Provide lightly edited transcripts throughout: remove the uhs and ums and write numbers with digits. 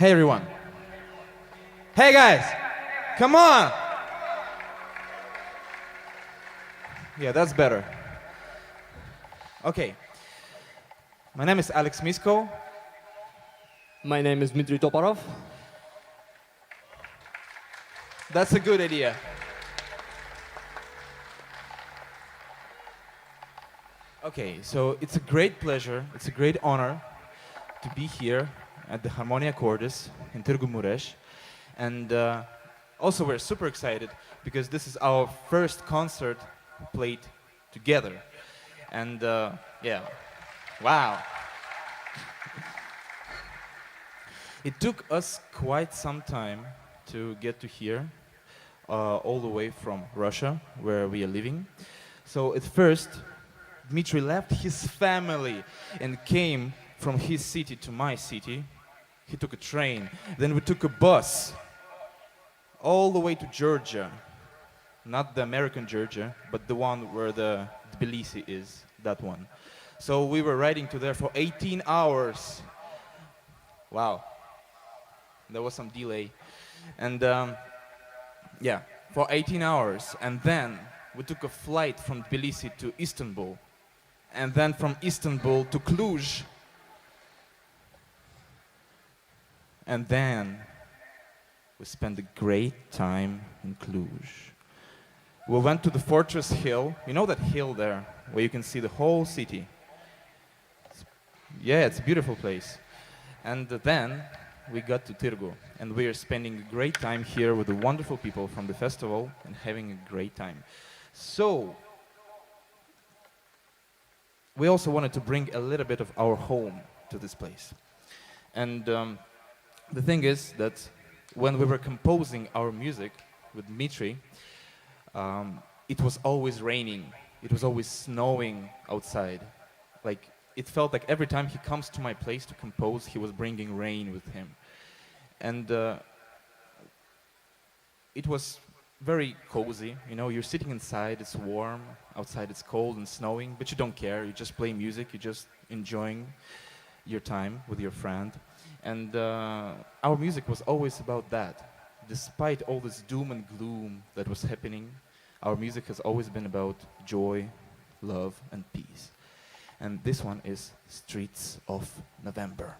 Hey everyone. Hey guys, come on. Yeah, that's better. Okay. My name is Alexandr Misko. My name is Dmitriy Toporov. That's a good idea. Okay, so it's a great pleasure, it's a great honor to be here at the Harmonia Cordis in Târgu Mureș. And also we're super excited because this is our first concert played together. And yeah, wow. It took us quite some time to get to here, all the way from Russia, where we are living. So at first, Dmitry left his family and came from his city to my city. He took a train, then we took a bus all the way to Georgia. Not the American Georgia, but the one where the Tbilisi is, that one. So we were riding to there for 18 hours. Wow, there was some delay. And yeah, for 18 hours. And then we took a flight from Tbilisi to Istanbul. And then from Istanbul to Cluj. And then we spent a great time in Cluj. We went to the Fortress Hill. You know that hill there, where you can see the whole city? Yeah, it's a beautiful place. And then we got to Târgu, and we are spending a great time here with the wonderful people from the festival and having a great time. So, we also wanted to bring a little bit of our home to this place. And the thing is that when we were composing our music with Dmitry, it was always raining. It was always snowing outside. Like, it felt like every time he comes to my place to compose, he was bringing rain with him. And it was very cozy. You know, you're sitting inside, it's warm, outside it's cold and snowing, but you don't care. You just play music, you're just enjoying your time with your friend. And our music was always about that. Despite all this doom and gloom that was happening, our music has always been about joy, love, and peace. And this one is Streets of November.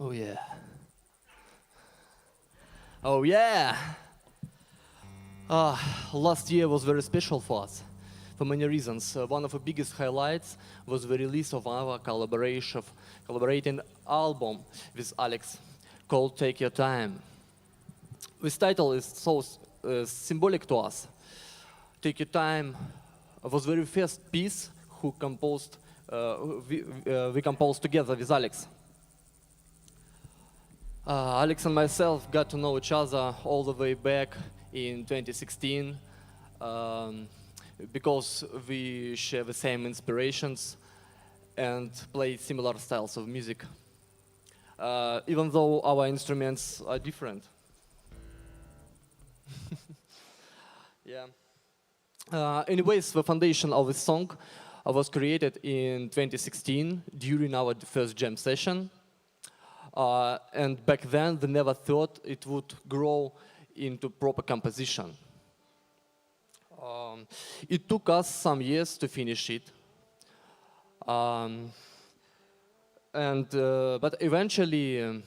Oh yeah. Oh yeah. Last year was very special for us for many reasons. One of the biggest highlights was the release of our collaborating album with Alex called Take Your Time. This title is so symbolic to us. Take Your Time was the very first piece we composed together with Alex. Alex and myself got to know each other all the way back in 2016 because we share the same inspirations and play similar styles of music, even though our instruments are different. Yeah. Anyways, the foundation of this song was created in 2016 during our first jam session. And back then, we never thought it would grow into proper composition. It took us some years to finish it. But eventually,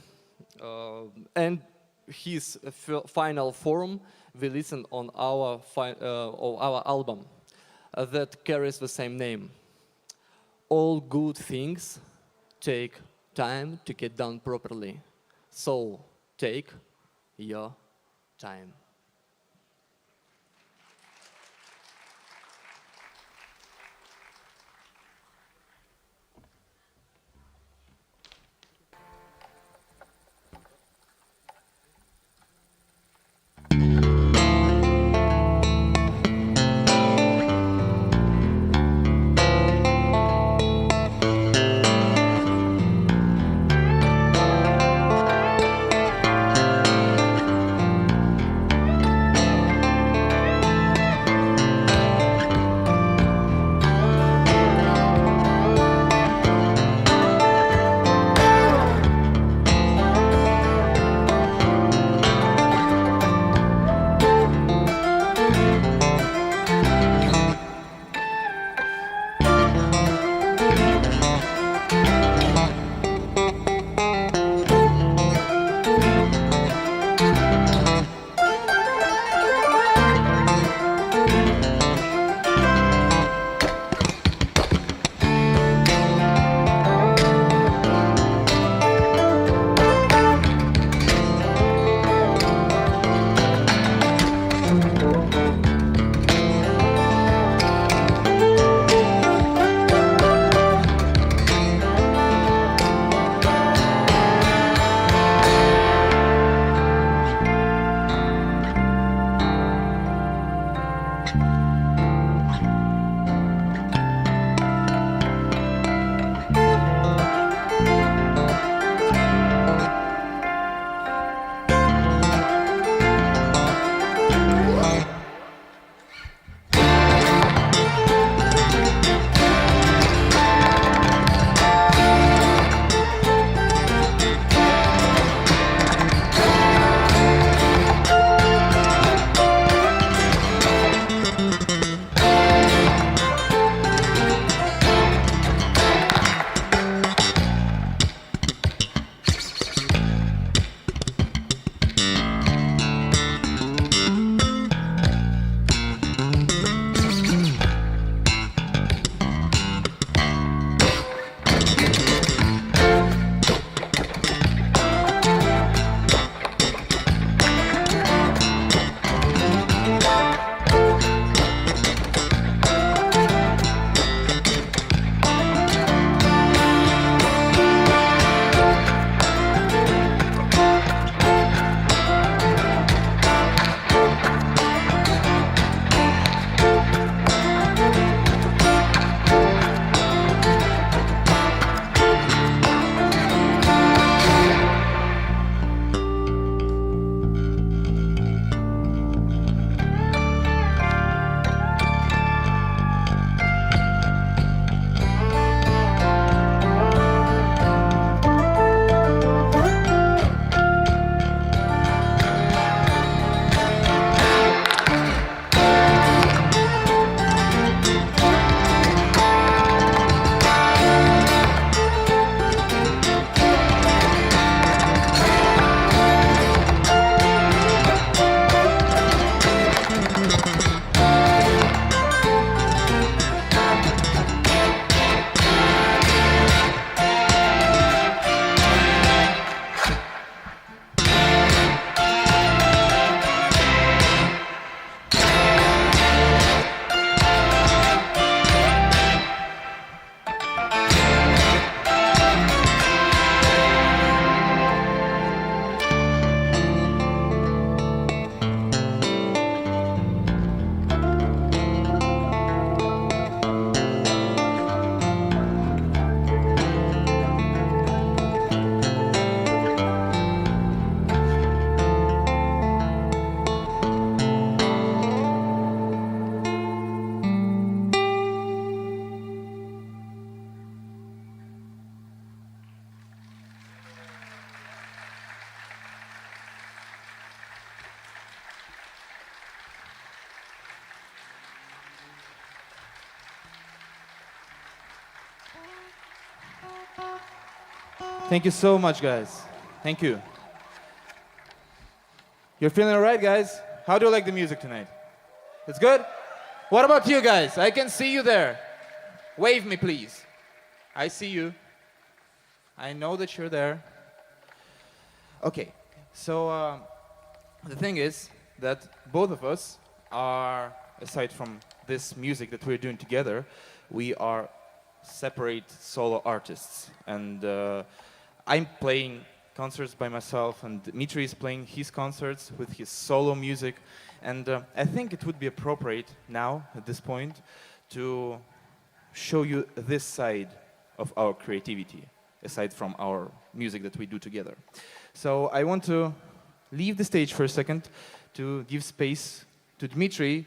and his final form we listened on our album that carries the same name. All good things take time to get done properly. So take your time. Thank you so much, guys. Thank you. You're feeling all right, guys? How do you like the music tonight? It's good? What about you guys? I can see you there. Wave me, please. I see you. I know that you're there. Okay, so the thing is that both of us are, aside from this music that we're doing together, we are separate solo artists. And I'm playing concerts by myself, and Dmitry is playing his concerts with his solo music. And I think it would be appropriate now, at this point, to show you this side of our creativity, aside from our music that we do together. So I want to leave the stage for a second to give space to Dmitry.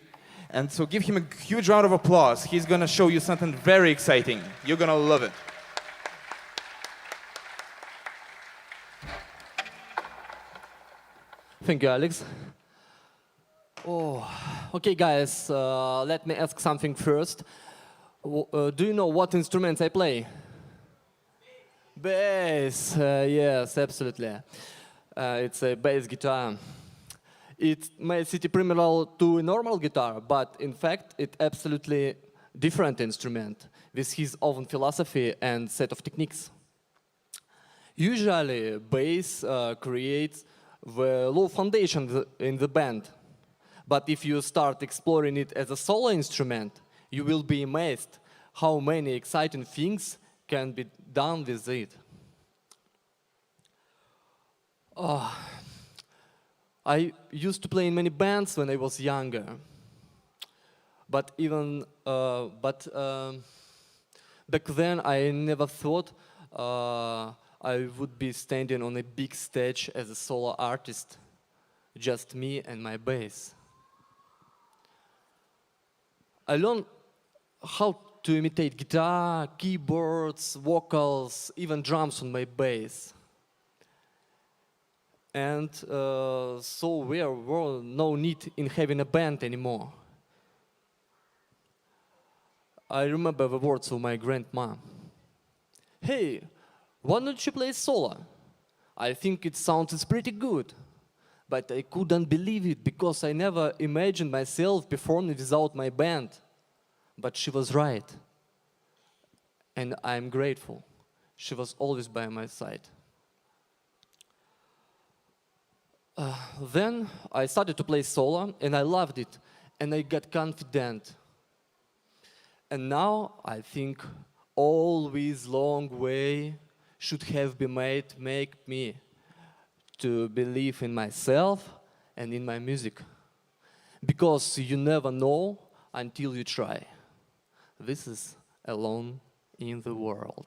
And so give him a huge round of applause. He's going to show you something very exciting. You're going to love it. Thank you, Alex. Oh, okay, guys, let me ask something first. Do you know what instruments I play? Bass, yes, absolutely. It's a bass guitar. It may seem similar to a normal guitar, but in fact, it's absolutely different instrument with his own philosophy and set of techniques. Usually, bass creates the low foundation in the band. But if you start exploring it as a solo instrument, you will be amazed how many exciting things can be done with it. I used to play in many bands when I was younger. But back then I never thought I would be standing on a big stage as a solo artist, just me and my bass. I learned how to imitate guitar, keyboards, vocals, even drums on my bass. And so there were no need in having a band anymore. I remember the words of my grandma. Hey, why don't you play solo? I think it sounds pretty good. But I couldn't believe it because I never imagined myself performing without my band. But she was right. And I'm grateful. She was always by my side. Then I started to play solo and I loved it. And I got confident. And now I think all this long way should have been make me to believe in myself and in my music. Because you never know until you try. This is Alone in the World.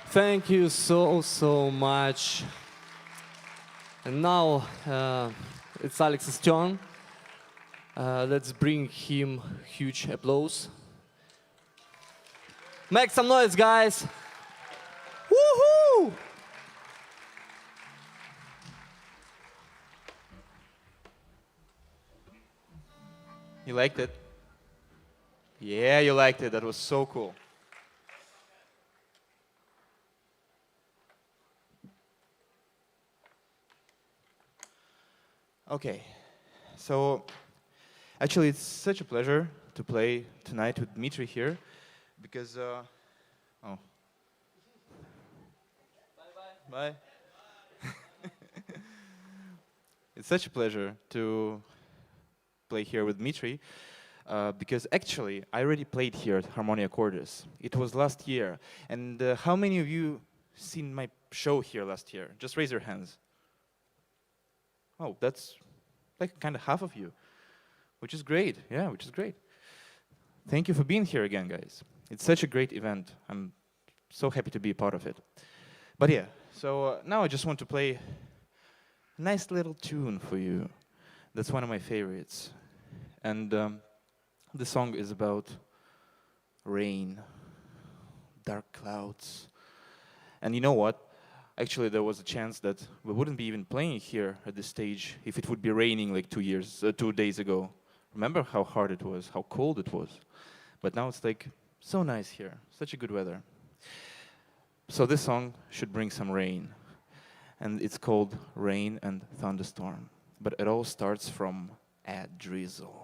Thank you so much. And now it's Alex's turn. Let's bring him huge applause. Make some noise, guys. Woohoo! You liked it? Yeah, you liked it. That was so cool. Okay, so actually it's such a pleasure to play tonight with Dmitry here because, oh. Bye. It's such a pleasure to play here with Dmitry because actually I already played here at Harmonia Cordis. It was last year. And how many of you seen my show here last year? Just raise your hands. Oh, that's like kind of half of you, which is great. Yeah, which is great. Thank you for being here again, guys. It's such a great event. I'm so happy to be a part of it. But yeah, so now I just want to play a nice little tune for you. That's one of my favorites. And the song is about rain, dark clouds. And you know what? Actually, there was a chance that we wouldn't be even playing here at this stage if it would be raining like 2 days ago. Remember how hard it was, how cold it was? But now it's like so nice here, such a good weather. So this song should bring some rain. And it's called Rain and Thunderstorm. But it all starts from a drizzle.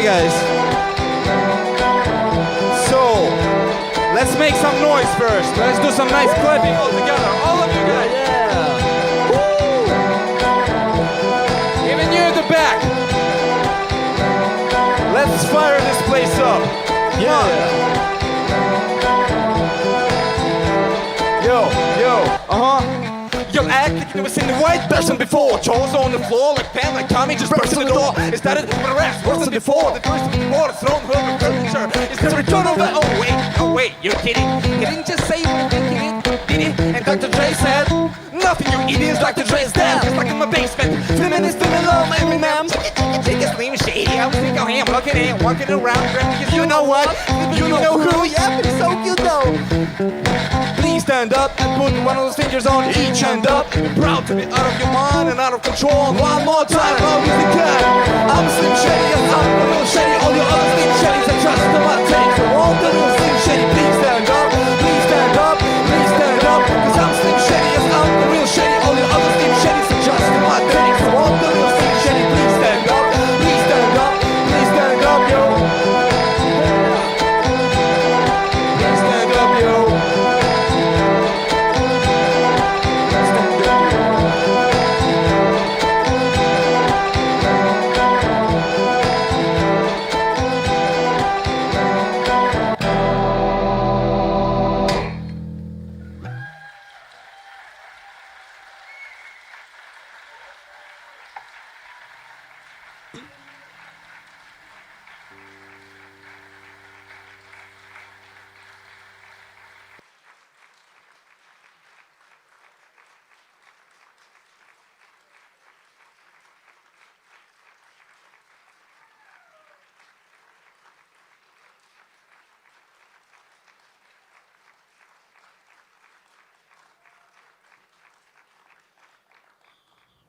Okay, guys. So, let's make some noise first. Let's do some nice clapping all together. All of you guys. Yeah. Woo! Even you at the back. Let's fire this place up. Yeah. Yo, You'll act like you've never seen the right person before. Jaws on the floor like Pam, like Tommy just burst in the door. It started with the rest, worse than before. The first before, thrown her with furniture. It's the return of the... Oh wait, you're kidding. He didn't just say what he did it? And Dr. Dre said, nothing, you idiots, Dr. Dre's dead. Just like in my basement, feminist, alone, every man. Take a slim shady, I was thinking of him, looking at, walking around, because you know what? You know who, yeah, but so you know. Please stand up and put one of those fingers on each hand up. Be proud to be out of your mind and out of control. One more time, how is it good? I'm Slim Shady, yes, I'm the real Shady. All your other Slim Shadys are just the my take. So all the real Slim Shady, please stand up. Please stand up, please stand up. Cause I'm Slim Shady, yes, I'm the real Shady. All your other Slim Shadys are just the my take. So all the real Slim Shady, please stand up. Please stand up, please stand up, yo. Please stand up, yo.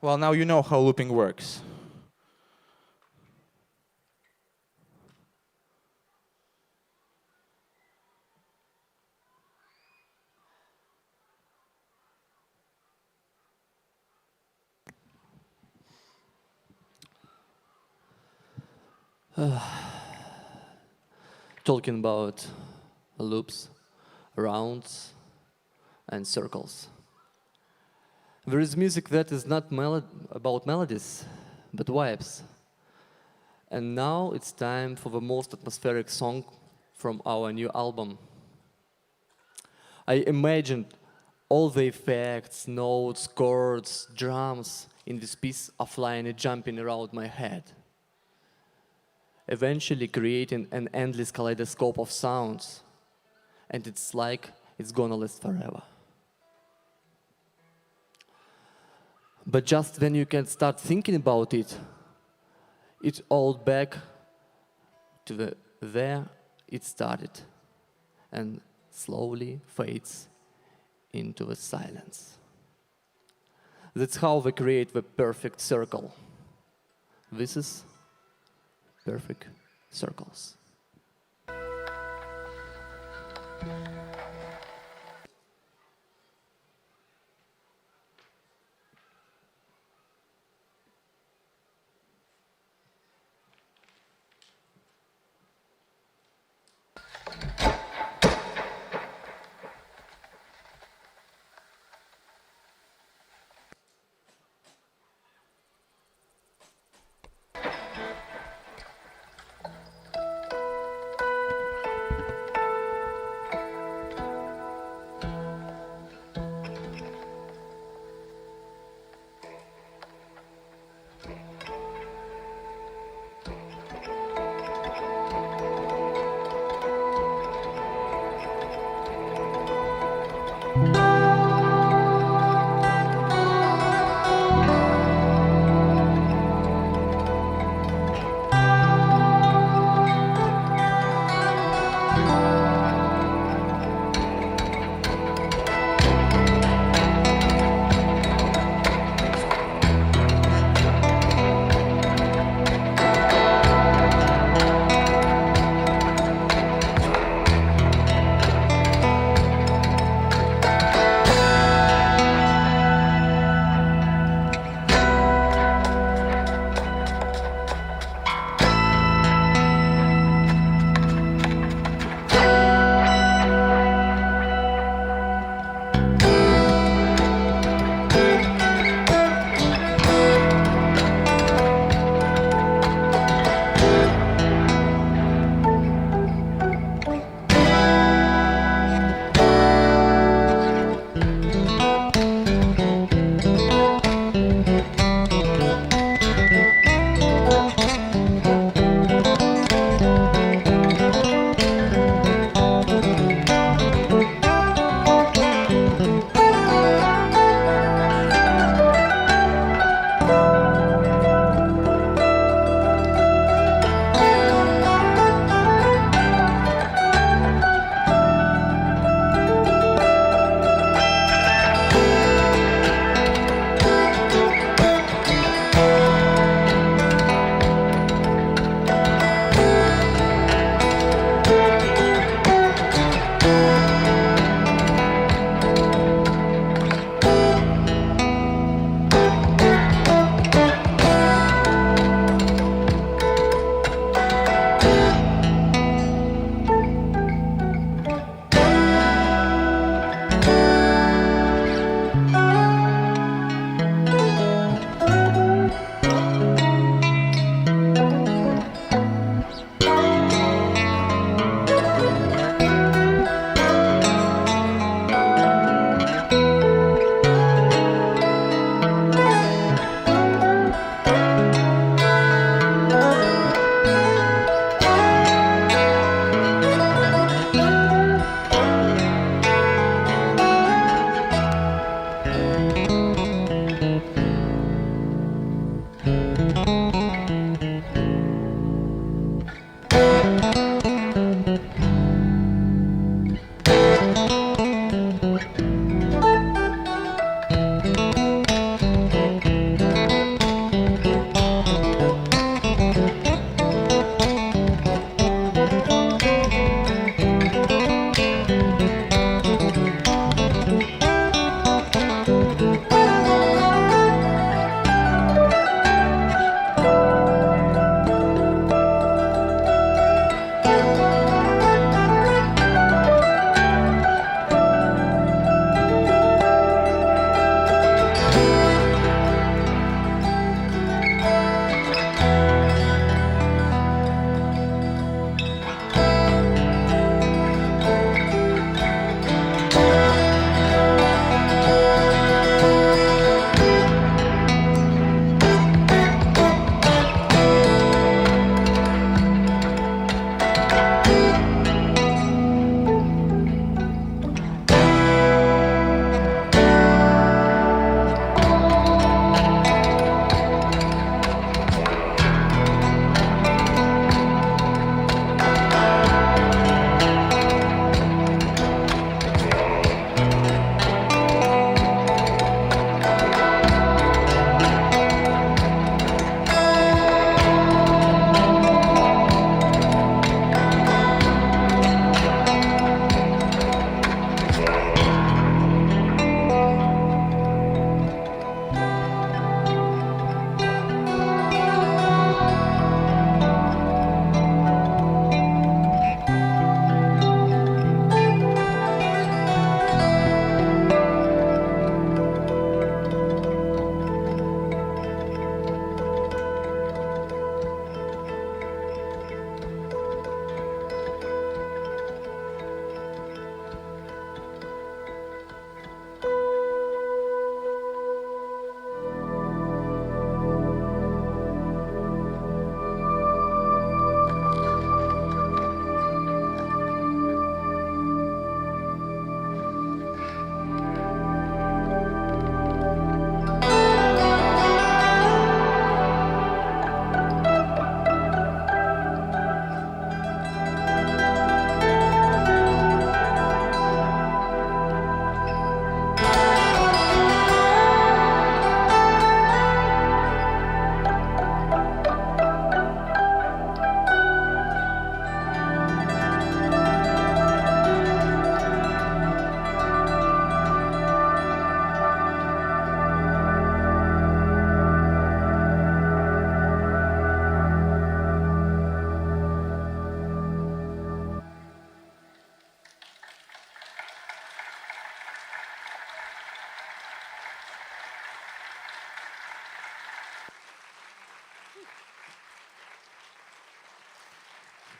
Well, now you know how looping works. Talking about loops, rounds, and circles. There is music that is not about melodies, but vibes. And now it's time for the most atmospheric song from our new album. I imagined all the effects, notes, chords, drums in this piece are flying and jumping around my head, eventually creating an endless kaleidoscope of sounds. And it's like it's gonna last forever. But just when you can start thinking about it, it's all back to there it started and slowly fades into the silence. That's how we create the perfect circle. This is perfect circles.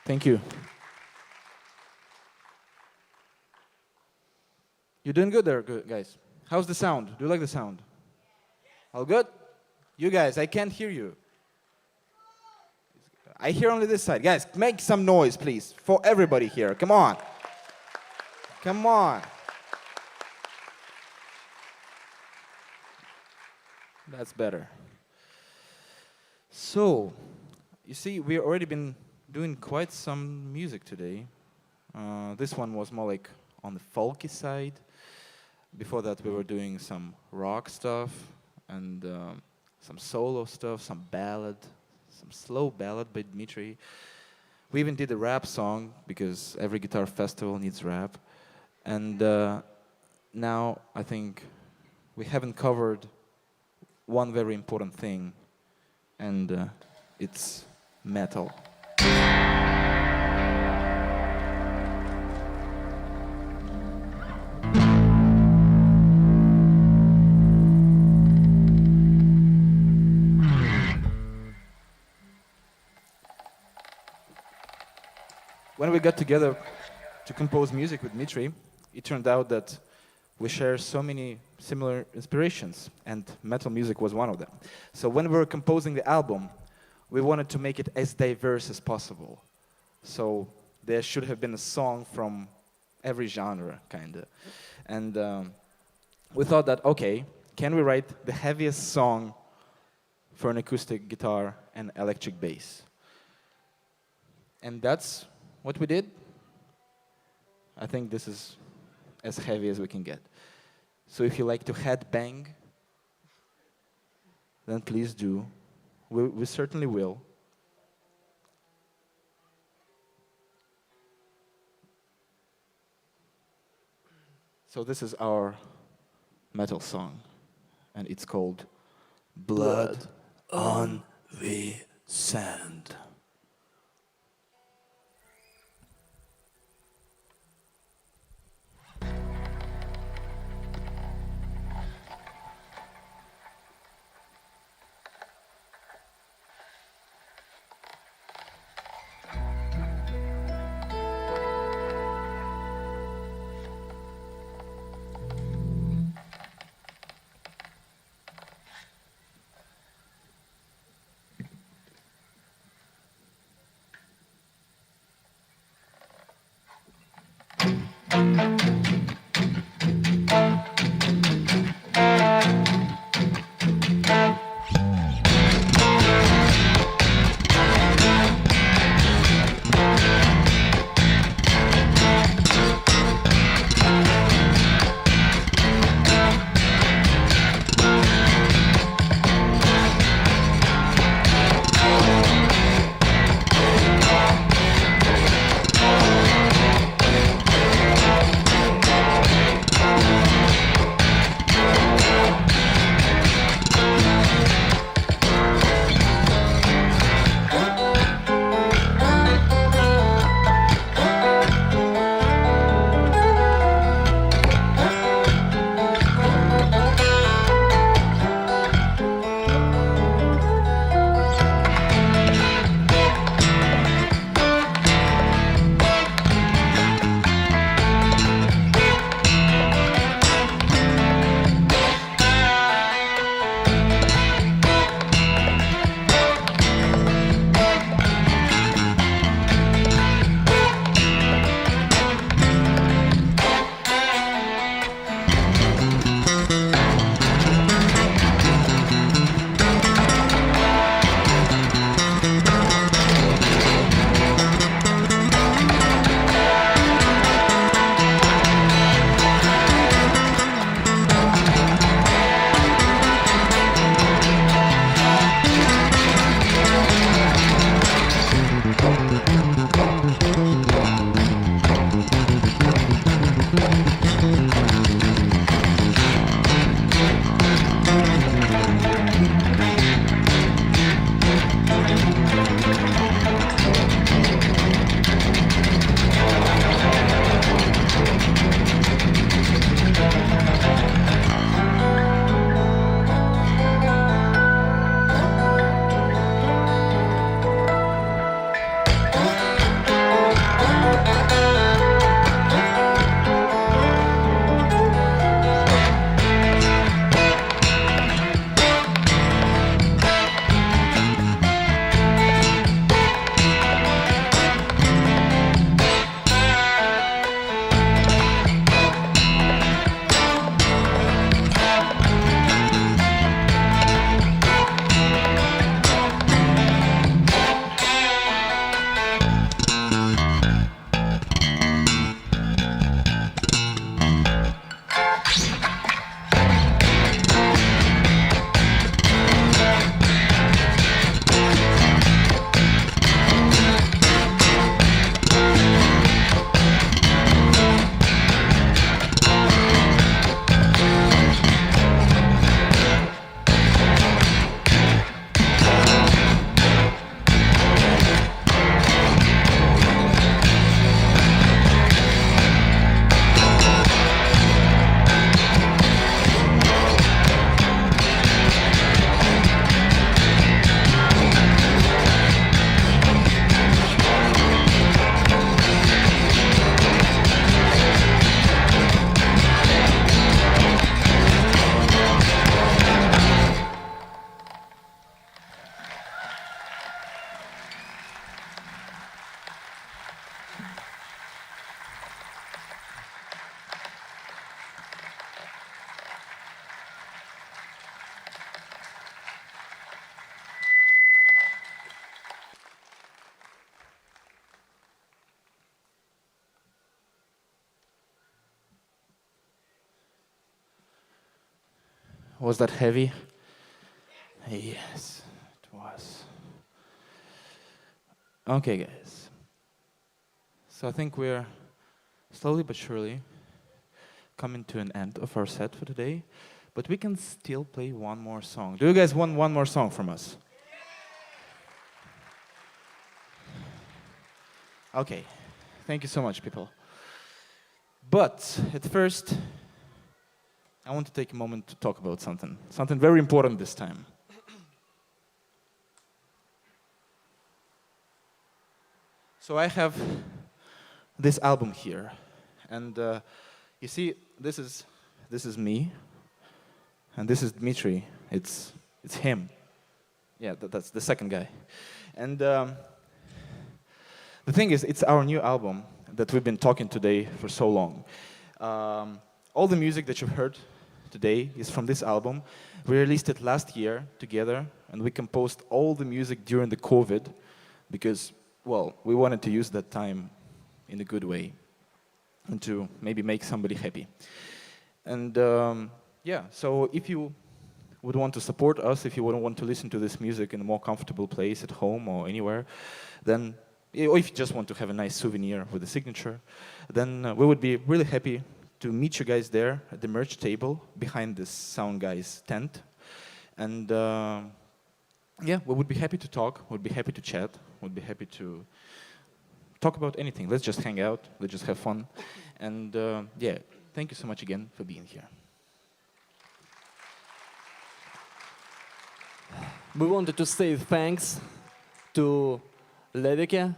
Thank you. You're doing good there, guys. How's the sound? Do you like the sound? All good? You guys, I can't hear you. I hear only this side. Guys, make some noise, please, for everybody here. Come on. Come on. That's better. So, you see, we've already been doing quite some music today. This one was more like on the folky side. Before that, we were doing some rock stuff and some solo stuff, some ballad, some slow ballad by Dmitriy. We even did a rap song because every guitar festival needs rap. And now I think we haven't covered one very important thing, and it's metal. When we got together to compose music with Dmitriy, it turned out that we share so many similar inspirations, and metal music was one of them. So when we were composing the album, we wanted to make it as diverse as possible. So there should have been a song from every genre, kind of. And we thought that, okay, can we write the heaviest song for an acoustic guitar and electric bass? And that's what we did. I think this is as heavy as we can get. So if you like to headbang, then please do. We certainly will. So this is our metal song, and it's called Blood on the Sand. Was that heavy? Yes, it was. Okay, guys. So I think we're slowly but surely coming to an end of our set for today, but we can still play one more song. Do you guys want one more song from us? Okay, thank you so much, people. But at first, I want to take a moment to talk about something very important this time. So I have this album here, and you see, this is me, and this is Dmitry. It's him. Yeah, that's the second guy. And the thing is, it's our new album that we've been talking today for so long. All the music that you've heard today is from this album. We released it last year together, and we composed all the music during the COVID because, well, we wanted to use that time in a good way and to maybe make somebody happy. And yeah, so if you would want to support us, if you would want to listen to this music in a more comfortable place at home or anywhere, then, or if you just want to have a nice souvenir with a signature, then we would be really happy to meet you guys there at the merch table behind this sound guy's tent. And yeah, we would be happy to talk, we'd be happy to chat, we'd be happy to talk about anything. Let's just hang out, let's just have fun. And yeah, thank you so much again for being here. We wanted to say thanks to Levike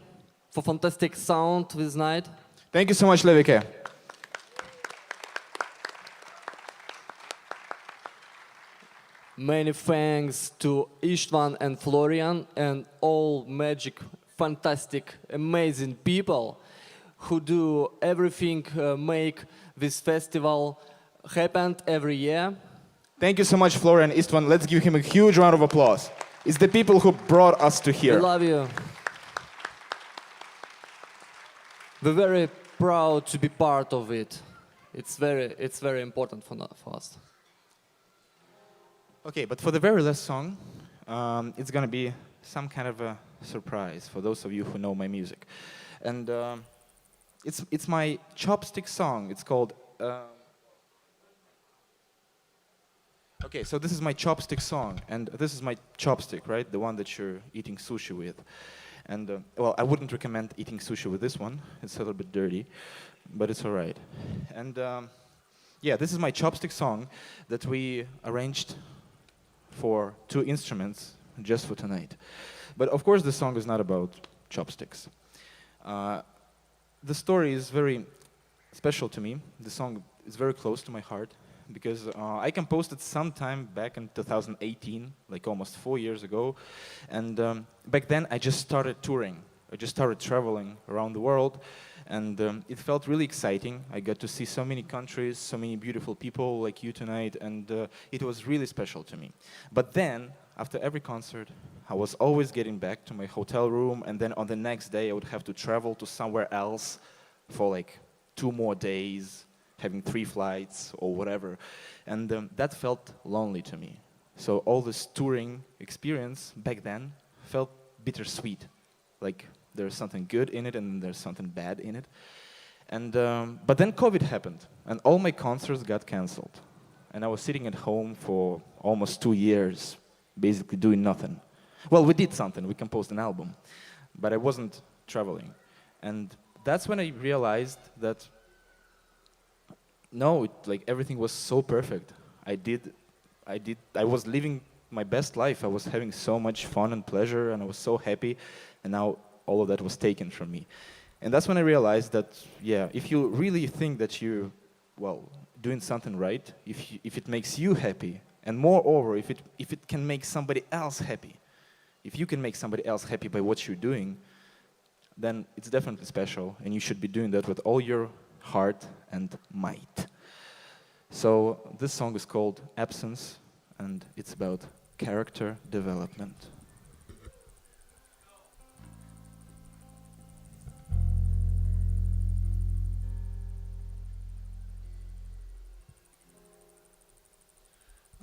for fantastic sound this night. Thank you so much, Levike. Many thanks to Istvan and Florian and all magic, fantastic, amazing people who do everything, make this festival happen every year. Thank you so much, Florian Istvan. Let's give him a huge round of applause. It's the people who brought us to here. We love you. We're very proud to be part of it. It's very important for us. Okay, but for the very last song, it's gonna be some kind of a surprise for those of you who know my music. And it's my chopstick song. It's called... Okay, so this is my chopstick song, and this is my chopstick, right? The one that you're eating sushi with. And, well, I wouldn't recommend eating sushi with this one. It's a little bit dirty, but it's all right. And, yeah, this is my chopstick song that we arranged for 2 instruments just for tonight. But, of course, the song is not about chopsticks. The story is very special to me. The song is very close to my heart, because I composed it sometime back in 2018, like almost 4 years ago. And back then I just started touring. I just started traveling around the world, and it felt really exciting. I got to see so many countries, so many beautiful people like you tonight, and it was really special to me. But then, after every concert, I was always getting back to my hotel room, and then on the next day I would have to travel to somewhere else for like 2 more days, having 3 flights or whatever. And that felt lonely to me. So all this touring experience back then felt bittersweet. Like there's something good in it and there's something bad in it. And but then COVID happened and all my concerts got canceled. And I was sitting at home for almost 2 years, basically doing nothing. Well, we did something, we composed an album, but I wasn't traveling. And that's when I realized that no, like everything was so perfect. I was living my best life. I was having so much fun and pleasure, and I was so happy, and now all of that was taken from me. And that's when I realized that, yeah, if you really think that you're, well, doing something right, if it makes you happy, and moreover, if it can make somebody else happy, if you can make somebody else happy by what you're doing, then it's definitely special, and you should be doing that with all your heart and might. So this song is called Absence, and it's about character development.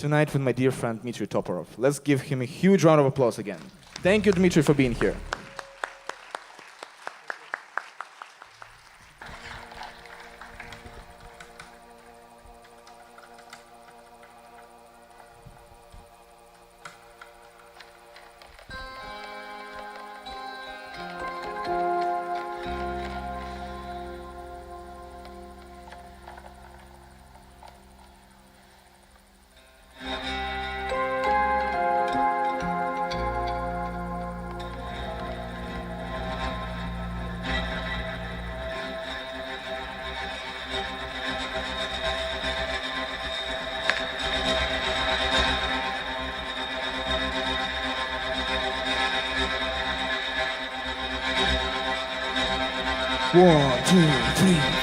tonight with my dear friend Dmitriy Toporov. Let's give him a huge round of applause again. Thank you, Dmitry, for being here. One, two, three.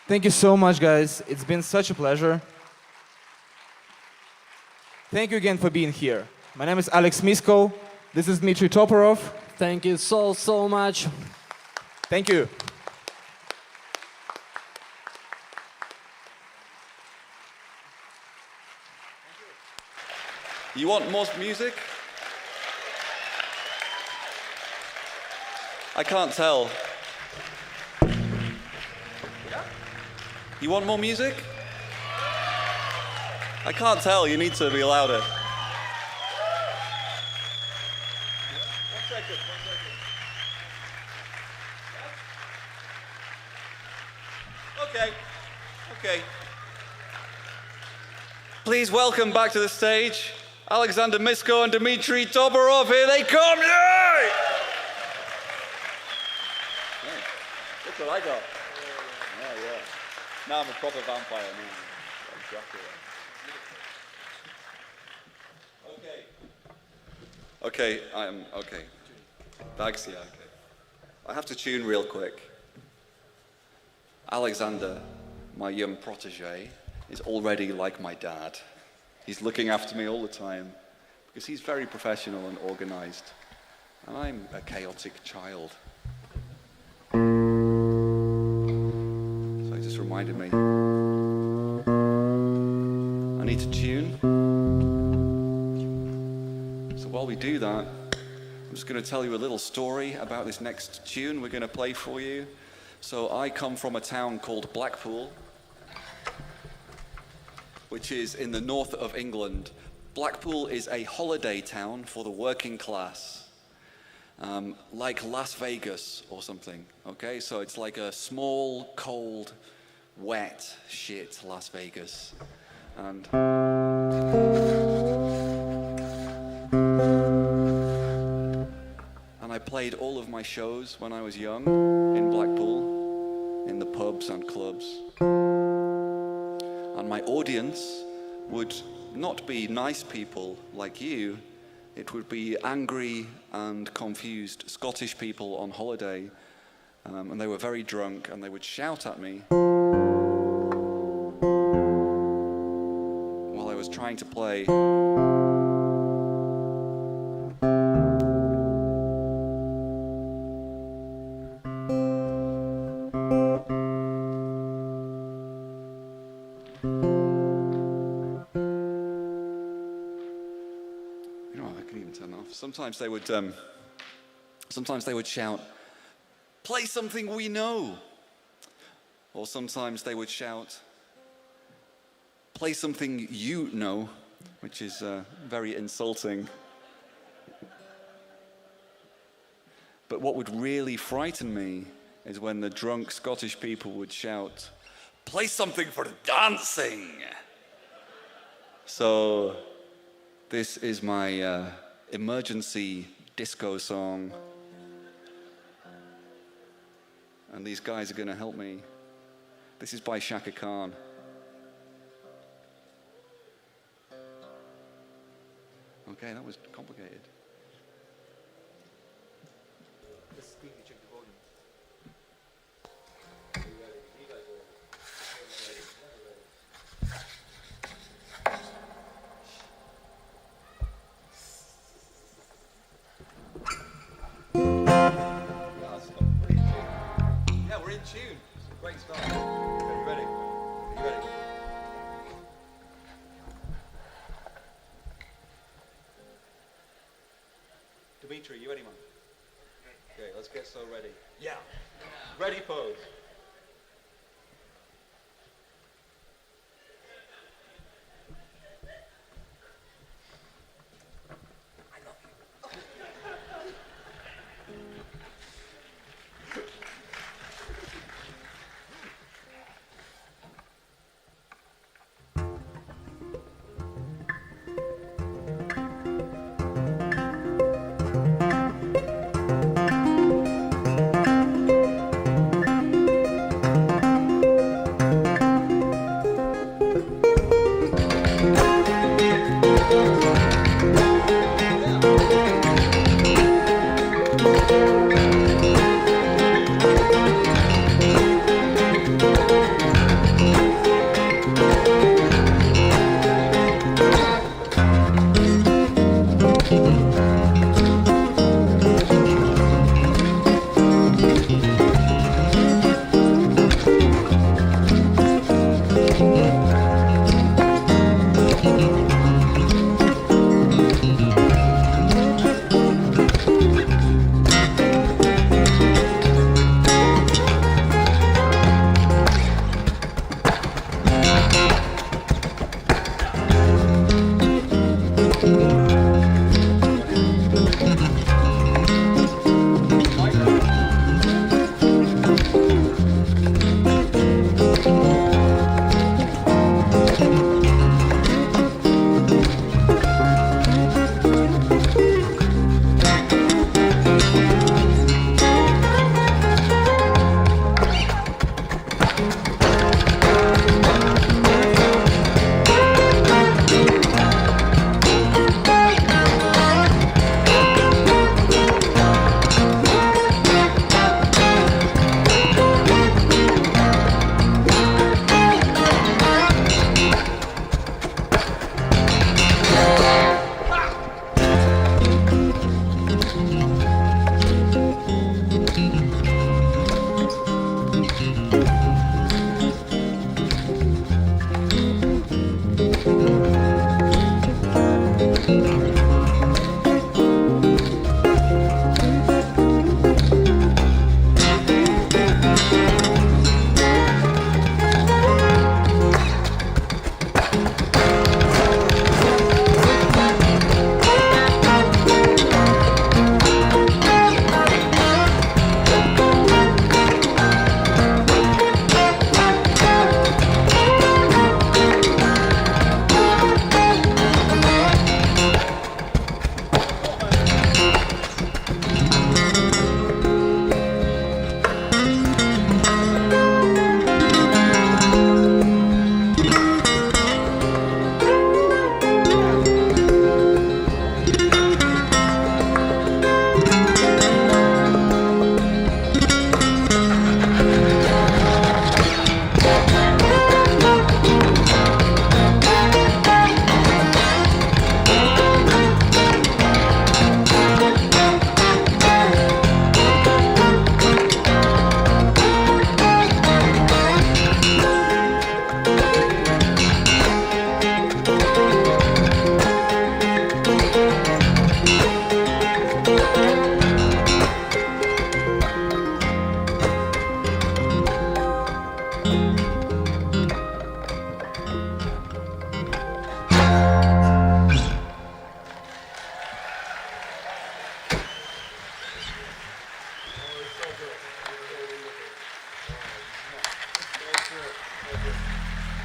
Thank you so much, guys. It's been such a pleasure. Thank you again for being here. My name is Alexandr Misko. This is Dmitriy Toporov. Thank you so much. Thank you. You want more music? I can't tell. You want more music? I can't tell, you need to be louder. 1 second. Okay. Please welcome back to the stage Alexandr Misko and Dmitriy Toporov. Here they come! Yay! Look what I got. Yeah. Now I'm a proper vampire. Okay, I'm okay. Bags, yeah, okay. I have to tune real quick. Alexander, my young protege, is already like my dad. He's looking after me all the time because he's very professional and organized. And I'm a chaotic child. So it just reminded me. I need to tune. So while we do that, I'm just going to tell you a little story about this next tune we're going to play for you. So I come from a town called Blackpool, which is in the north of England. Blackpool is a holiday town for the working class, like Las Vegas or something, okay? So it's like a small, cold, wet shit Las Vegas. And I played all of my shows when I was young in Blackpool, in the pubs and clubs. And my audience would not be nice people like you. It would be angry and confused Scottish people on holiday. And they were very drunk and they would shout at me while I was trying to play. Sometimes they would shout, "Play something we know." Or sometimes they would shout, "Play something you know," which is very insulting. But what would really frighten me is when the drunk Scottish people would shout, "Play something for dancing." So this is my emergency disco song. And these guys are going to help me. This is by Shaka Khan. Okay, that was complicated. Tune. It's a great start. Okay, you ready? Are you ready? Dmitry, you ready, man? Okay, let's get so ready. Yeah. Ready pose.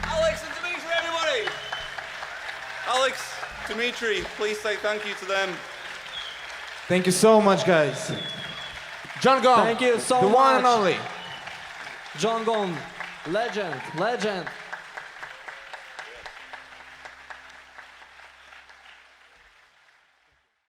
Alex and Dmitry, everybody! Alex, Dmitry, please say thank you to them. Thank you so much, guys. John Gong, Thank you so the one and much. only. John Gong, legend, legend.